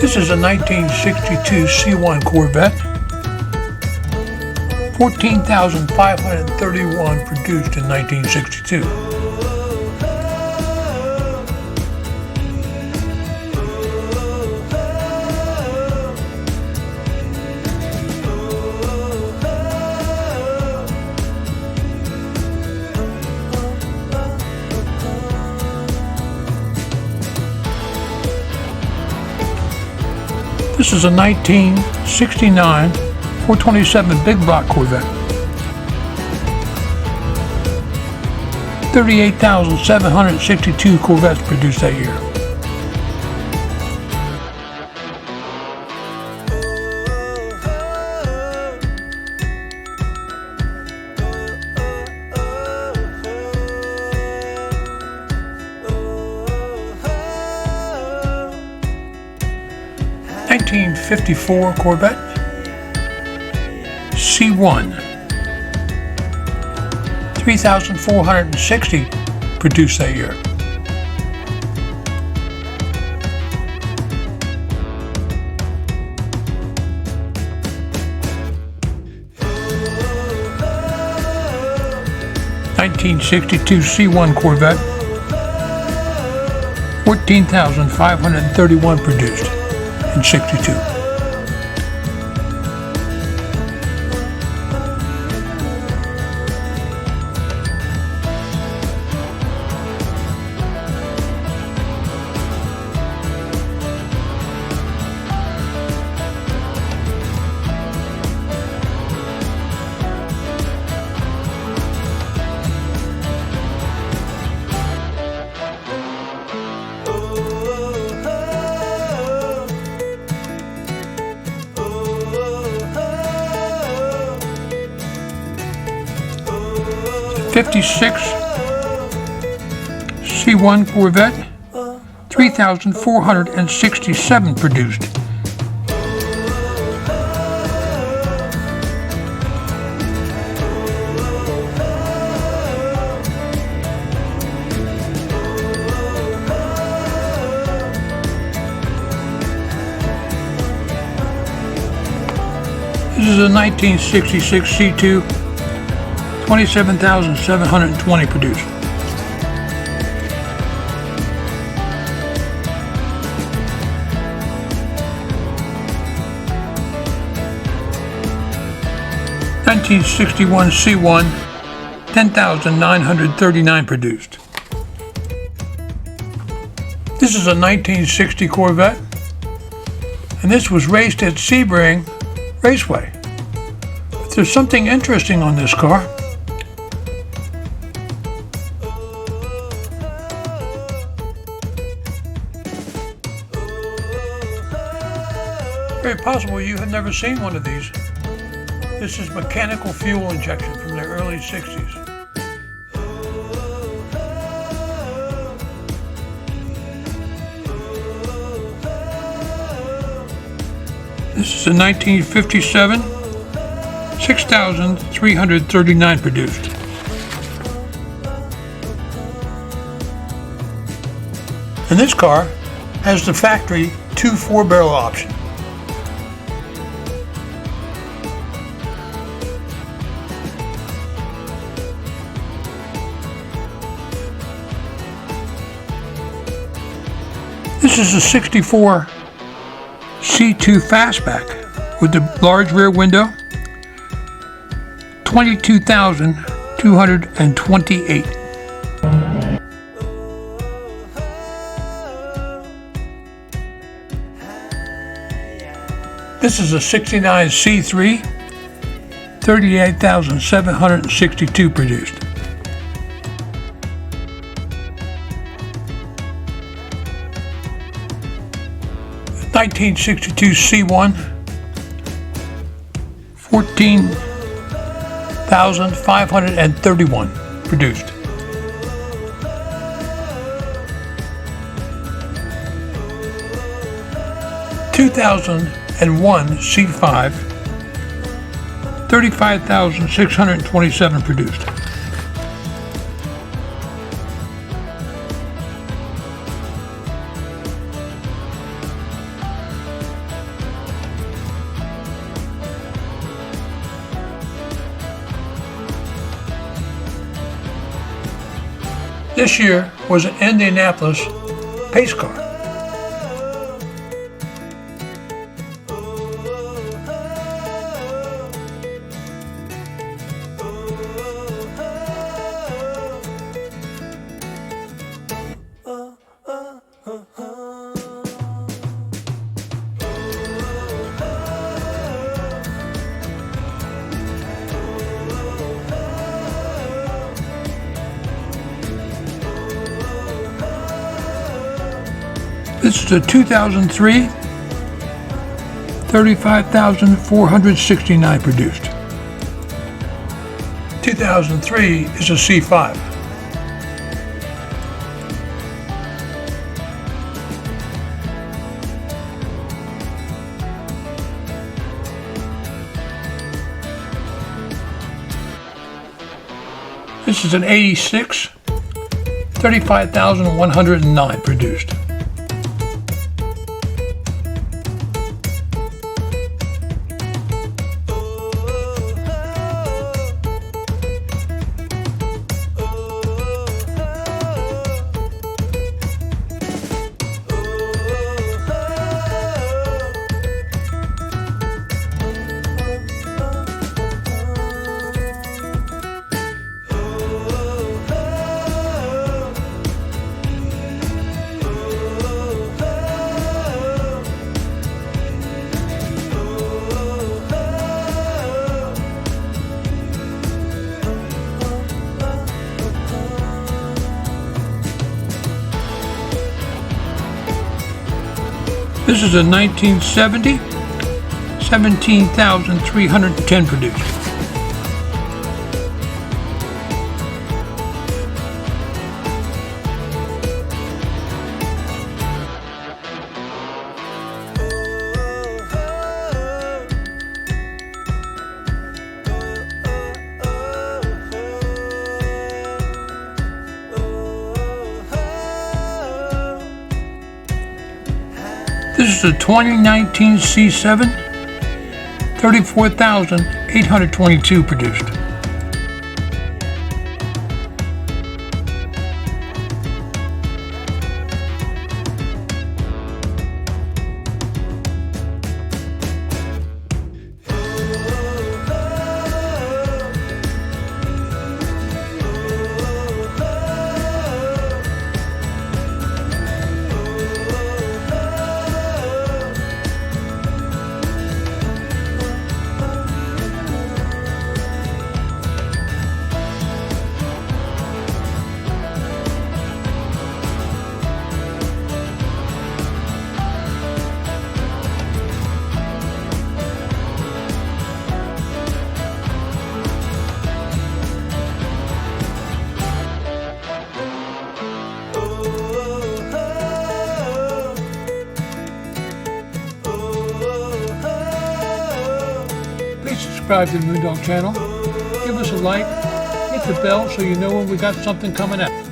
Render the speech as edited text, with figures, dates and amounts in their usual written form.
This is a 1962 C1 Corvette. 14,531 produced in 1962. This is a 1969 427 big block Corvette. 38,762 Corvettes produced that year. '54 Corvette C1, 3,460 produced that year. '62 C1 Corvette, 14,531 produced in '62. '56 C1 Corvette, 3,467 produced. This is a 1966 C2, 27,720 produced. '61 C1, 10,939 produced. This is a 1960 Corvette, and this was raced at Sebring Raceway. But there's something interesting on this car. Very possible you have never seen one of these. This is mechanical fuel injection from the early '60s. This is a 1957, 6,339 produced. And this car has the factory 2 4-barrel option. This is a '64 C2 Fastback with the large rear window, 22,228. This is a '69 C3, 38,762 produced. '62 C1, 14,531 produced. '2001 C5, 35,627 produced. This year was an Indianapolis pace car. This is a 2003, 35,469 produced. 2003 is a C5. This is an 86, 35,109 produced. This is a 1970, 17,310 produced. This is a 2019 C7, 34,822 produced. Subscribe to the Moondog channel, give us a like, hit the bell so you know when we got something coming out.